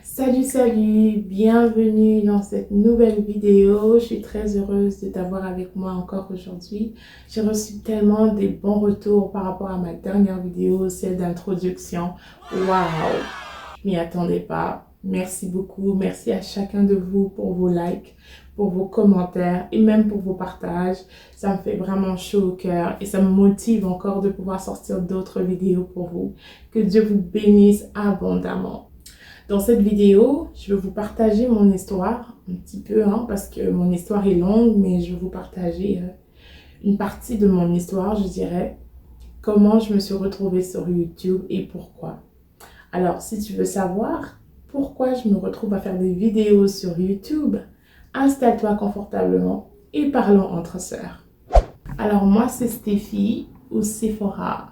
Salut, bienvenue dans cette nouvelle vidéo. Je suis très heureuse de t'avoir avec moi encore aujourd'hui. J'ai reçu tellement des bons retours par rapport à ma dernière vidéo, celle d'introduction. Waouh, je m'y attendais pas. Merci beaucoup, merci à chacun de vous pour vos likes, pour vos commentaires et même pour vos partages. Ça me fait vraiment chaud au cœur et ça me motive encore de pouvoir sortir d'autres vidéos pour vous. Que Dieu vous bénisse abondamment. Dans cette vidéo, je vais vous partager mon histoire, un petit peu, parce que mon histoire est longue, mais je vais vous partager une partie de mon histoire, je dirais, comment je me suis retrouvée sur YouTube et pourquoi. Alors, si tu veux savoir pourquoi je me retrouve à faire des vidéos sur YouTube, installe-toi confortablement et parlons entre sœurs. Alors, moi, c'est Stéphie ou Sephora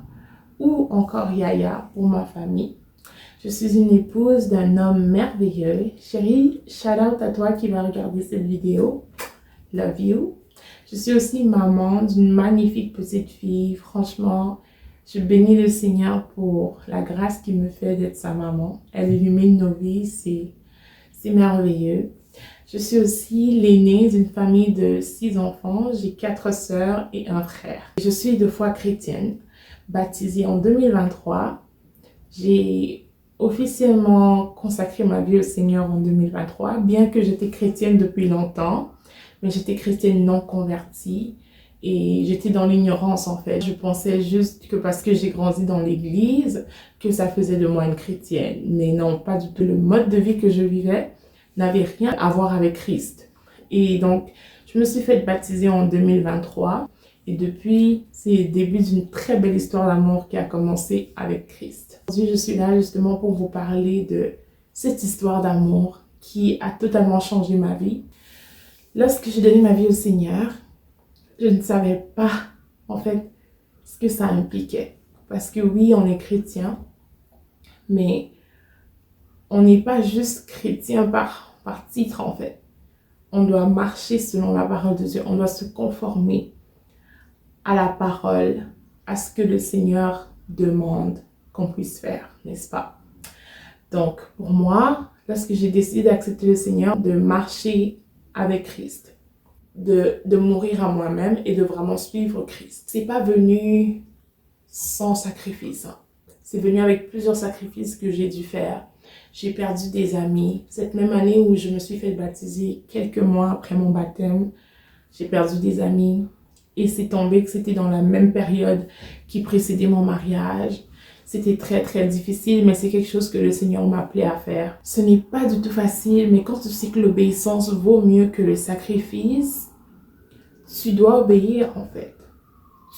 ou encore Yaya pour ma famille. Je suis une épouse d'un homme merveilleux. Chérie, shout out à toi qui va regarder cette vidéo. Love you. Je suis aussi maman d'une magnifique petite fille. Franchement, je bénis le Seigneur pour la grâce qu'il me fait d'être sa maman. Elle illumine nos vies, c'est merveilleux. Je suis aussi l'aînée d'une famille de 6 enfants. J'ai 4 sœurs et un frère. Je suis de foi chrétienne, baptisée en 2023. J'ai officiellement consacré ma vie au Seigneur en 2023, bien que j'étais chrétienne depuis longtemps, mais j'étais chrétienne non convertie et j'étais dans l'ignorance en fait. Je pensais juste que parce que j'ai grandi dans l'église, que ça faisait de moi une chrétienne. Mais non, pas du tout. Le mode de vie que je vivais n'avait rien à voir avec Christ. Et donc, je me suis fait baptiser en 2023. Et depuis, c'est le début d'une très belle histoire d'amour qui a commencé avec Christ. Aujourd'hui, je suis là justement pour vous parler de cette histoire d'amour qui a totalement changé ma vie. Lorsque j'ai donné ma vie au Seigneur, je ne savais pas en fait ce que ça impliquait. Parce que oui, on est chrétien, mais on n'est pas juste chrétien par titre en fait. On doit marcher selon la parole de Dieu, on doit se conformer à la parole, à ce que le Seigneur demande qu'on puisse faire, n'est-ce pas? Donc, pour moi, lorsque j'ai décidé d'accepter le Seigneur, de marcher avec Christ, de mourir à moi-même et de vraiment suivre Christ, c'est pas venu sans sacrifice. C'est venu avec plusieurs sacrifices que j'ai dû faire. J'ai perdu des amis. Cette même année où je me suis fait baptiser, quelques mois après mon baptême, j'ai perdu des amis. Et c'est tombé que c'était dans la même période qui précédait mon mariage. C'était très très difficile, mais c'est quelque chose que le Seigneur m'a appelé à faire. Ce n'est pas du tout facile, mais quand tu sais que l'obéissance vaut mieux que le sacrifice, tu dois obéir en fait.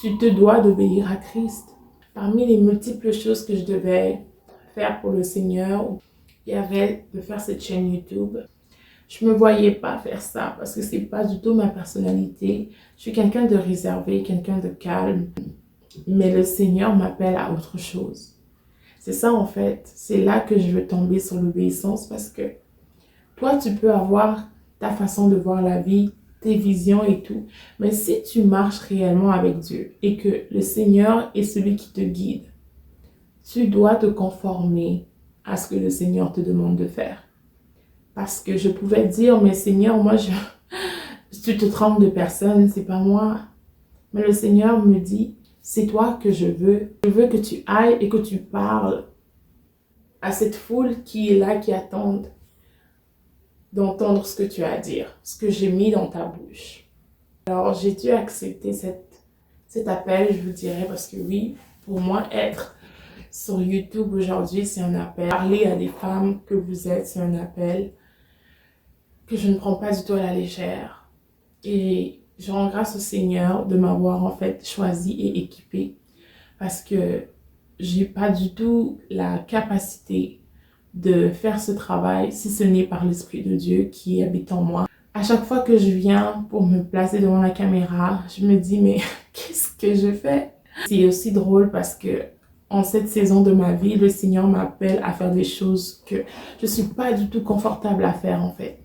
Tu te dois d'obéir à Christ. Parmi les multiples choses que je devais faire pour le Seigneur, il y avait de faire cette chaîne YouTube. Je me voyais pas faire ça parce que c'est pas du tout ma personnalité. Je suis quelqu'un de réservé, quelqu'un de calme. Mais le Seigneur m'appelle à autre chose. C'est ça en fait. C'est là que je veux tomber sur l'obéissance parce que toi, tu peux avoir ta façon de voir la vie, tes visions et tout. Mais si tu marches réellement avec Dieu et que le Seigneur est celui qui te guide, tu dois te conformer à ce que le Seigneur te demande de faire. Parce que je pouvais dire, mais Seigneur, moi, tu te trompes de personne, c'est pas moi. Mais le Seigneur me dit, c'est toi que je veux. Je veux que tu ailles et que tu parles à cette foule qui est là, qui attend d'entendre ce que tu as à dire, ce que j'ai mis dans ta bouche. Alors, j'ai dû accepter cet appel, je vous dirais, parce que oui, pour moi, être sur YouTube aujourd'hui, c'est un appel. Parler à des femmes que vous êtes, c'est un appel que je ne prends pas du tout à la légère. Et je rends grâce au Seigneur de m'avoir en fait choisi et équipé parce que j'ai pas du tout la capacité de faire ce travail si ce n'est par l'Esprit de Dieu qui habite en moi. À chaque fois que je viens pour me placer devant la caméra, je me dis mais qu'est-ce que je fais? C'est aussi drôle parce que en cette saison de ma vie, le Seigneur m'appelle à faire des choses que je suis pas du tout confortable à faire en fait.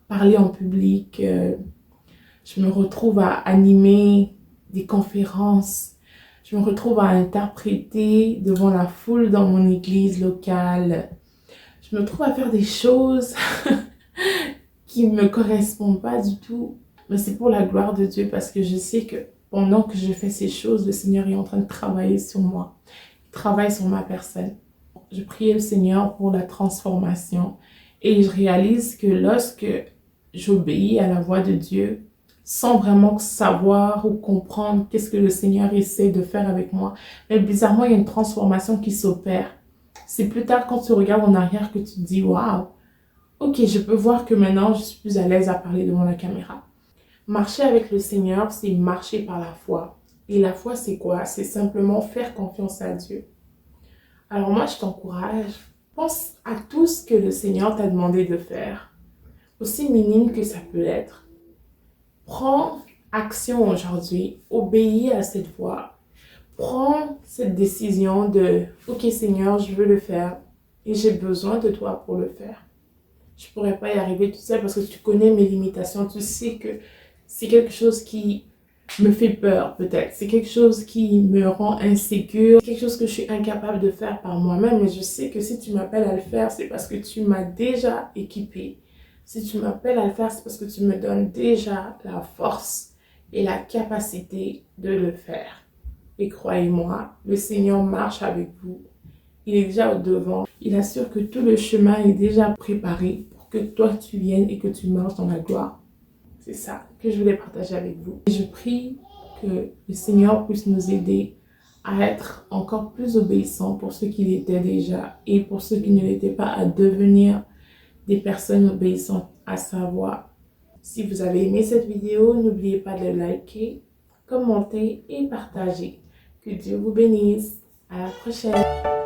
Parler en public, je me retrouve à animer des conférences, je me retrouve à interpréter devant la foule dans mon église locale, je me trouve à faire des choses qui ne me correspondent pas du tout. Mais c'est pour la gloire de Dieu parce que je sais que pendant que je fais ces choses, le Seigneur est en train de travailler sur moi. Il travaille sur ma personne. Je priais le Seigneur pour la transformation et je réalise que lorsque j'obéis à la voix de Dieu, sans vraiment savoir ou comprendre qu'est-ce que le Seigneur essaie de faire avec moi, mais bizarrement, il y a une transformation qui s'opère. C'est plus tard quand tu regardes en arrière que tu te dis « Waouh, ok, je peux voir que maintenant, je suis plus à l'aise à parler devant la caméra. » Marcher avec le Seigneur, c'est marcher par la foi. Et la foi, c'est quoi? C'est simplement faire confiance à Dieu. Alors moi, je t'encourage, pense à tout ce que le Seigneur t'a demandé de faire, aussi minime que ça peut être. Prends action aujourd'hui, obéis à cette voix. Prends cette décision de « Ok Seigneur, je veux le faire et j'ai besoin de toi pour le faire. » Je ne pourrais pas y arriver toute seule parce que tu connais mes limitations. Tu sais que c'est quelque chose qui me fait peur peut-être. C'est quelque chose qui me rend insécure. C'est quelque chose que je suis incapable de faire par moi-même. Mais je sais que si tu m'appelles à le faire, c'est parce que tu m'as déjà équipée. Si tu m'appelles à le faire, c'est parce que tu me donnes déjà la force et la capacité de le faire. Et croyez-moi, le Seigneur marche avec vous. Il est déjà au devant. Il assure que tout le chemin est déjà préparé pour que toi tu viennes et que tu marches dans la gloire. C'est ça que je voulais partager avec vous. Et je prie que le Seigneur puisse nous aider à être encore plus obéissants pour ceux qui l'étaient déjà et pour ceux qui ne l'étaient pas à devenir des personnes obéissantes à sa voix. Si vous avez aimé cette vidéo, n'oubliez pas de liker, commenter et partager. Que Dieu vous bénisse. À la prochaine.